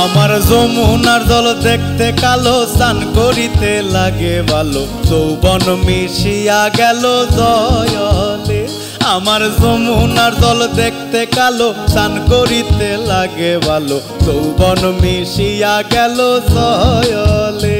আমার যমুনার জল দেখতে কালো, স্নান করিতে লাগে ভালো, যৌবন মিশিয়া গেল জয়লে। আমার যমুনার জল দেখতে কালো, স্নান করিতে লাগে ভালো, যৌবন মিশিয়া গেল জয়লে।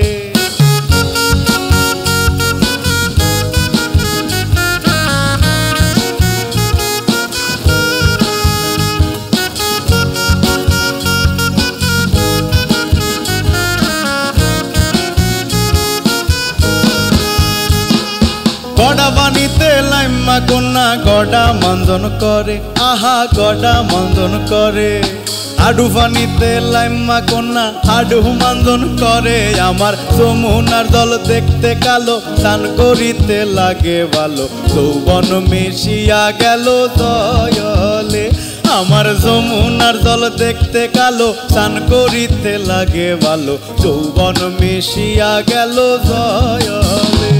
গড়া বানিতে লাইম্মা কন্যা গড়া মন্দন করে, আহা গড়া মন্দন করে। হাডু পানিতে লাইম্মা কন্যা হাডু মন্দন করে। আমার যমুনার জল দেখতে কালো, স্নান করিতে লাগে ভালো, যৌবন মিশিয়া গেল জয়লে। আমার যমুনার জল দেখতে কালো, স্নান করিতে লাগে ভালো, যৌবন মিশিয়া গেল জয়লে।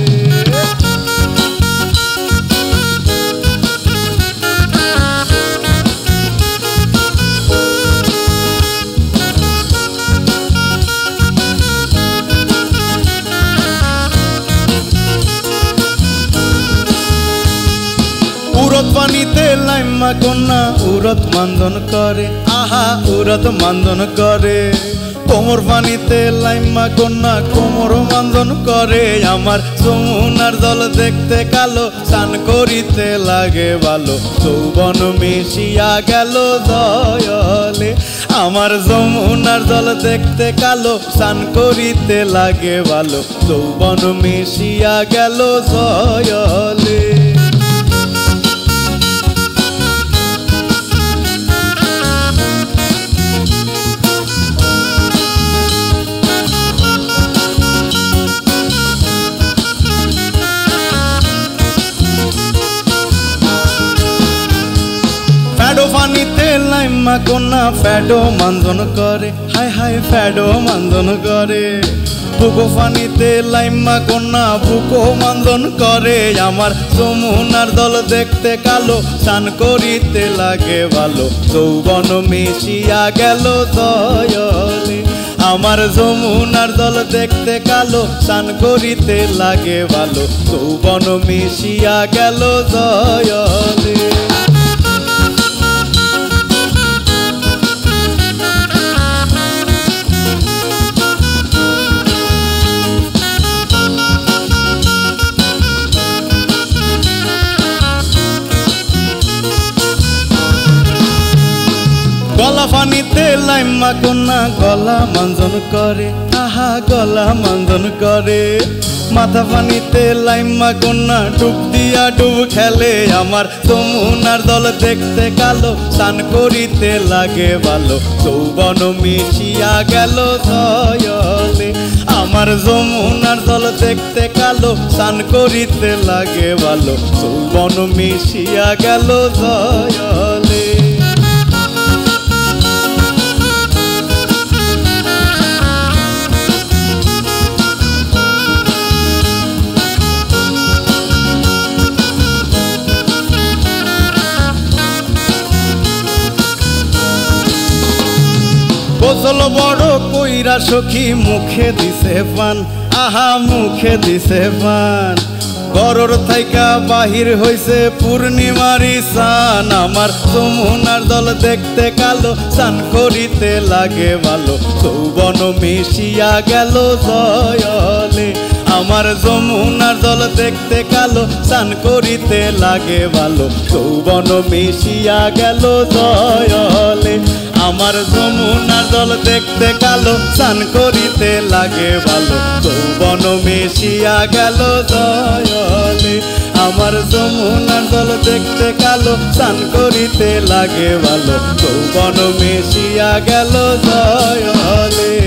উরত পানিতে লাইম্মা কন্যা উরত মন্দন করে, আহা উরত মন্দন করে। কোমর পানিতে লাইম্মা কন্যা কোমর মন্দন করে। আমার যমুনার জল দেখতে কালো, স্নান করিতে লাগে ভালো, যৌবন মিশিয়া গেল জয়লে। আমার যমুনার জল দেখতে কালো, স্নান করিতে লাগে ভালো, যৌবন মিশিয়া গেল জয়লে। ফ্যাডো পানিতে লাইম্মা কন্যা ফ্যাডো মন্দন করে, হায় হায় ফ্যাডো মন্দন করে। বুকো পানিতে লাইম্মা কন্যা বুকো মন্দন করে। আমার যমুনার জল দেখতে কালো, স্নান করিতে লাগে ভালো, যৌবন মিশিয়া গেল জয়লে। আমার যমুনার জল দেখতে কালো, স্নান করিতে লাগে ভালো, যৌবন মিশিয়া গেল জয়লে। গলা পানিতে লাইম্মা কন্যা গলা মন্দন করে, আহা গলা মন্দন করে। মাথা পানিতে লাইম্মা কন্যা ডুব দিয়া ডুব খেলে। আমার যমুনার জল দেখতে কালো, স্নান করিতে লাগে ভালো, যৌবন মিশিয়া গেল জয়লে। আমার যমুনার জল দেখতে কালো, স্নান করিতে লাগে ভালো, যৌবন মিশিয়া গেল জয়লে। গোসল বড় কইরা সখী মুখে দিছে পান, আহা মুখে দিছে পান। ঘরর থাইকা বাহির হইছে পূর্ণিমারি সান। আমার যমুনার জল দেখতে কালো, স্নান করিতে লাগে ভালো, যৌবন মিশিয়া গেল জয়লে। আমার যমুনার জল দেখতে কালো, স্নান করিতে লাগে ভালো, যৌবন মিশিয়া গেল জয়লে। আমার যমুনার জল দেখতে কালো, স্নান করিতে লাগে ভালো, যৌবন মিশিয়া গেল জয়লে। আমার যমুনার জল দেখতে কালো, স্নান করিতে লাগে ভালো, যৌবন মিশিয়া গেল জয়লে।